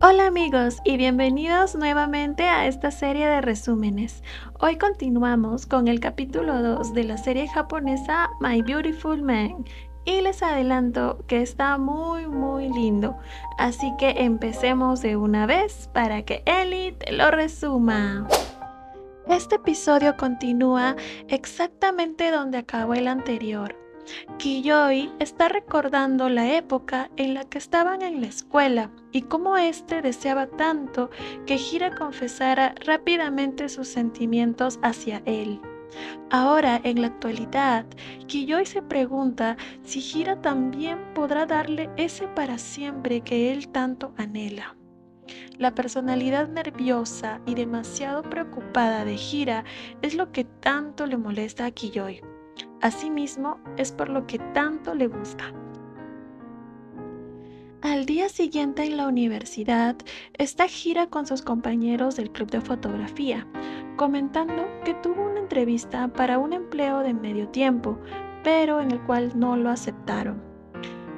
Hola amigos y bienvenidos nuevamente a esta serie de resúmenes. Hoy continuamos con el capítulo 2 de la serie japonesa My Beautiful Man y les adelanto que está muy lindo, así que empecemos de una vez para que Eli te lo resuma. Este episodio continúa exactamente donde acabó el anterior. Kiyoi está recordando la época en la que estaban en la escuela y cómo éste deseaba tanto que Hira confesara rápidamente sus sentimientos hacia él. Ahora, en la actualidad, Kiyoi se pregunta si Hira también podrá darle ese para siempre que él tanto anhela. La personalidad nerviosa y demasiado preocupada de Hira es lo que tanto le molesta a Kiyoi. Asimismo, es por lo que tanto le gusta. Al día siguiente en la universidad, está Hira con sus compañeros del club de fotografía, comentando que tuvo una entrevista para un empleo de medio tiempo, pero en el cual no lo aceptaron.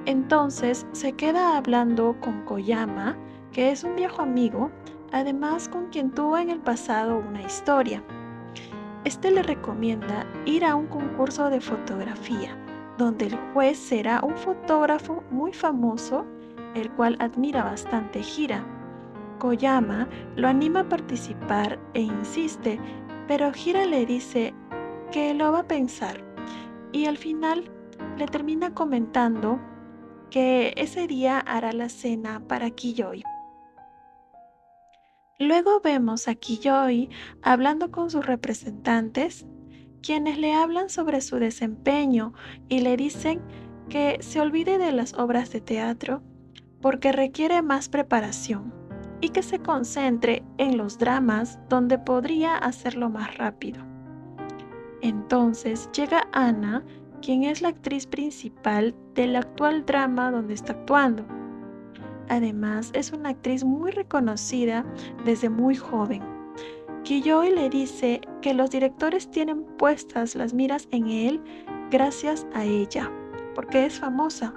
Entonces se queda hablando con Koyama, que es un viejo amigo, además con quien tuvo en el pasado una historia. Este le recomienda ir a un concurso de fotografía, donde el juez será un fotógrafo muy famoso, el cual admira bastante Hira. Koyama lo anima a participar e insiste, pero Hira le dice que lo va a pensar y al final le termina comentando que ese día hará la cena para Kiyoi. Luego vemos a Kiyoi hablando con sus representantes, quienes le hablan sobre su desempeño y le dicen que se olvide de las obras de teatro porque requiere más preparación y que se concentre en los dramas donde podría hacerlo más rápido. Entonces llega Anna, quien es la actriz principal del actual drama donde está actuando. Además, es una actriz muy reconocida desde muy joven. Kiyoi le dice que los directores tienen puestas las miras en él gracias a ella, porque es famosa.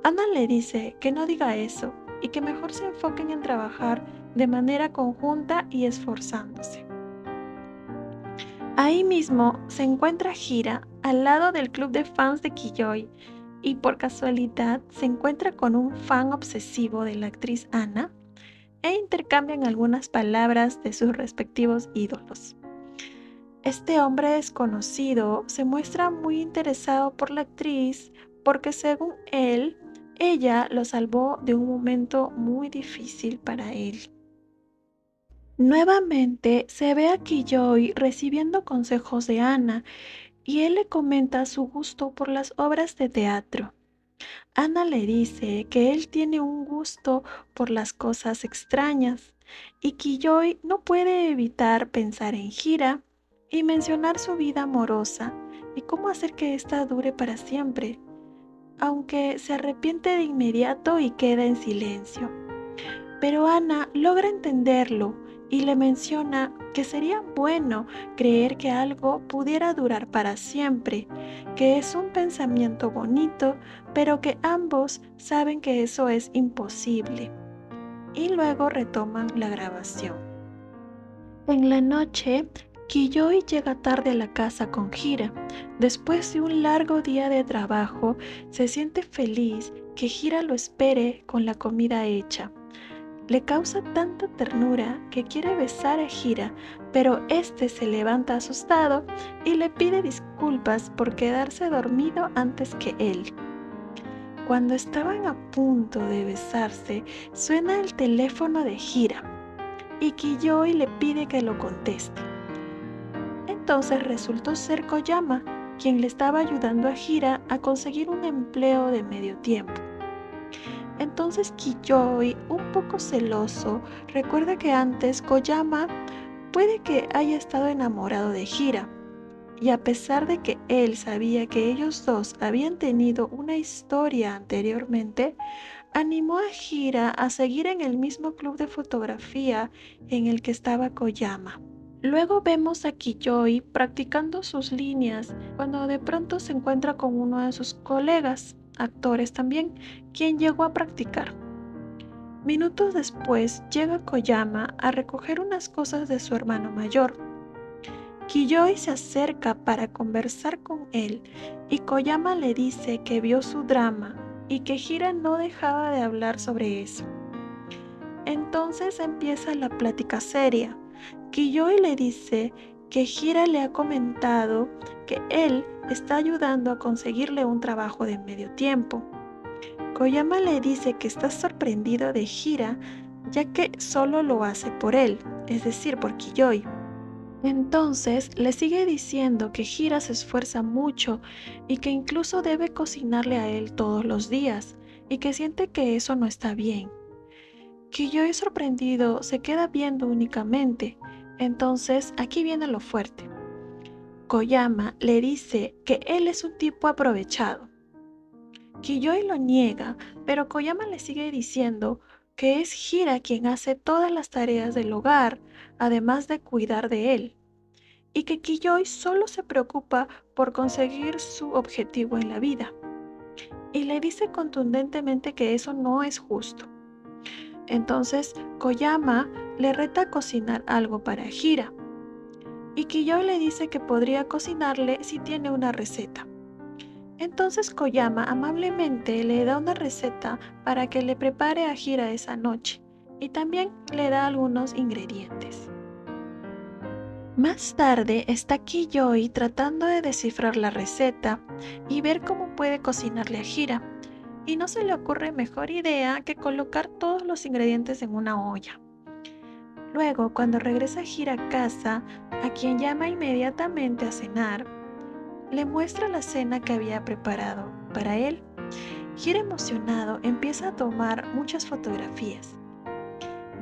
Anna le dice que no diga eso y que mejor se enfoquen en trabajar de manera conjunta y esforzándose. Ahí mismo se encuentra Hira al lado del club de fans de Kiyoi y por casualidad se encuentra con un fan obsesivo de la actriz Anna e intercambian algunas palabras de sus respectivos ídolos. Este hombre desconocido se muestra muy interesado por la actriz porque según él, ella lo salvó de un momento muy difícil para él. Nuevamente se ve a Kiyoi recibiendo consejos de Anna y él le comenta su gusto por las obras de teatro. Anna le dice que él tiene un gusto por las cosas extrañas y Kiyoi no puede evitar pensar en Hira y mencionar su vida amorosa y cómo hacer que ésta dure para siempre, aunque se arrepiente de inmediato y queda en silencio. Pero Ana logra entenderlo y le menciona que sería bueno creer que algo pudiera durar para siempre, que es un pensamiento bonito, pero que ambos saben que eso es imposible. Y luego retoman la grabación. En la noche, Kiyoi llega tarde a la casa con Hira. Después de un largo día de trabajo, se siente feliz que Hira lo espere con la comida hecha. Le causa tanta ternura que quiere besar a Hira, pero este se levanta asustado y le pide disculpas por quedarse dormido antes que él. Cuando estaban a punto de besarse, suena el teléfono de Hira y Kiyoi le pide que lo conteste. Entonces resultó ser Koyama, quien le estaba ayudando a Hira a conseguir un empleo de medio tiempo. Entonces Kiyoi, un poco celoso, recuerda que antes Koyama puede que haya estado enamorado de Hira, y a pesar de que él sabía que ellos dos habían tenido una historia anteriormente, animó a Hira a seguir en el mismo club de fotografía en el que estaba Koyama. Luego vemos a Kiyoi practicando sus líneas cuando de pronto se encuentra con uno de sus colegas, actores también, quien llegó a practicar. Minutos después llega Koyama a recoger unas cosas de su hermano mayor. Kiyoi se acerca para conversar con él y Koyama le dice que vio su drama y que Hira no dejaba de hablar sobre eso. Entonces empieza la plática seria. Kiyoi le dice que Hira le ha comentado que él está ayudando a conseguirle un trabajo de medio tiempo. Koyama le dice que está sorprendido de Hira ya que solo lo hace por él, es decir, por Kiyoi. Entonces le sigue diciendo que Hira se esfuerza mucho y que incluso debe cocinarle a él todos los días y que siente que eso no está bien. Kiyoi sorprendido se queda viendo únicamente. Entonces aquí viene lo fuerte. Koyama le dice que él es un tipo aprovechado. Kiyoi lo niega, pero Koyama le sigue diciendo que es Hira quien hace todas las tareas del hogar, además de cuidar de él, y que Kiyoi solo se preocupa por conseguir su objetivo en la vida. Y le dice contundentemente que eso no es justo. Entonces Koyama le reta a cocinar algo para Hira, y Kiyoi le dice que podría cocinarle si tiene una receta. Entonces Koyama amablemente le da una receta para que le prepare a Hira esa noche y también le da algunos ingredientes. Más tarde está Kiyoi tratando de descifrar la receta y ver cómo puede cocinarle a Hira, y no se le ocurre mejor idea que colocar todos los ingredientes en una olla. Luego, cuando regresa Hira a casa, a quien llama inmediatamente a cenar, le muestra la cena que había preparado para él. Hira emocionado empieza a tomar muchas fotografías.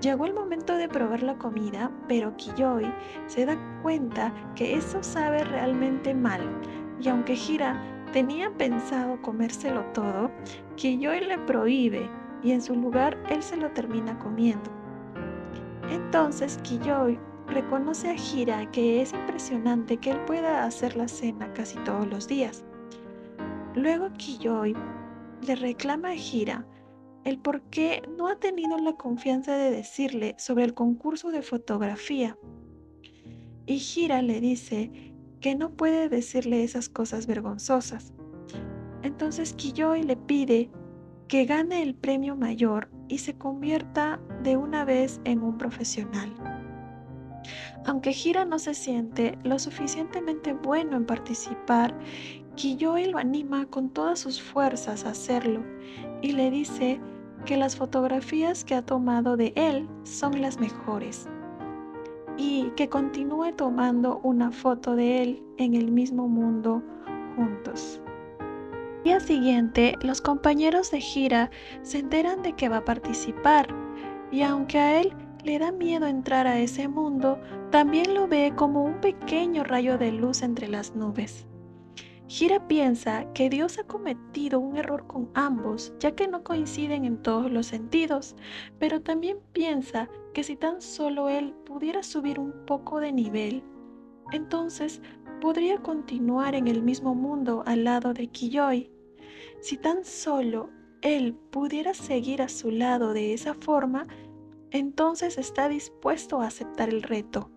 Llegó el momento de probar la comida, pero Kiyoi se da cuenta que eso sabe realmente mal, y aunque Hira tenía pensado comérselo todo, Kiyoi le prohíbe y en su lugar él se lo termina comiendo. Entonces Kiyoi reconoce a Hira que es impresionante que él pueda hacer la cena casi todos los días. Luego Kiyoi le reclama a Hira el por qué no ha tenido la confianza de decirle sobre el concurso de fotografía. Y Hira le dice que no puede decirle esas cosas vergonzosas. Entonces Kiyoi le pide que gane el premio mayor y se convierta de una vez en un profesional. Aunque Hira no se siente lo suficientemente bueno en participar, Kiyoi lo anima con todas sus fuerzas a hacerlo y le dice que las fotografías que ha tomado de él son las mejores y que continúe tomando una foto de él en el mismo mundo juntos. Al día siguiente, los compañeros de Hira se enteran de que va a participar y aunque a él le da miedo entrar a ese mundo, también lo ve como un pequeño rayo de luz entre las nubes. Hira piensa que Dios ha cometido un error con ambos, ya que no coinciden en todos los sentidos, pero también piensa que si tan solo él pudiera subir un poco de nivel, entonces podría continuar en el mismo mundo al lado de Kiyoi. Si tan solo él pudiera seguir a su lado de esa forma, entonces está dispuesto a aceptar el reto.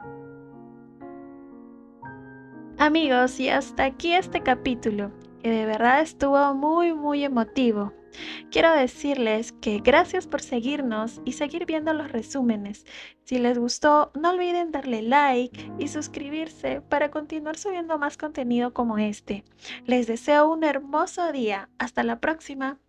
Amigos, y hasta aquí este capítulo, que de verdad estuvo muy emotivo. Quiero decirles que gracias por seguirnos y seguir viendo los resúmenes. Si les gustó, no olviden darle like y suscribirse para continuar subiendo más contenido como este. Les deseo un hermoso día. Hasta la próxima.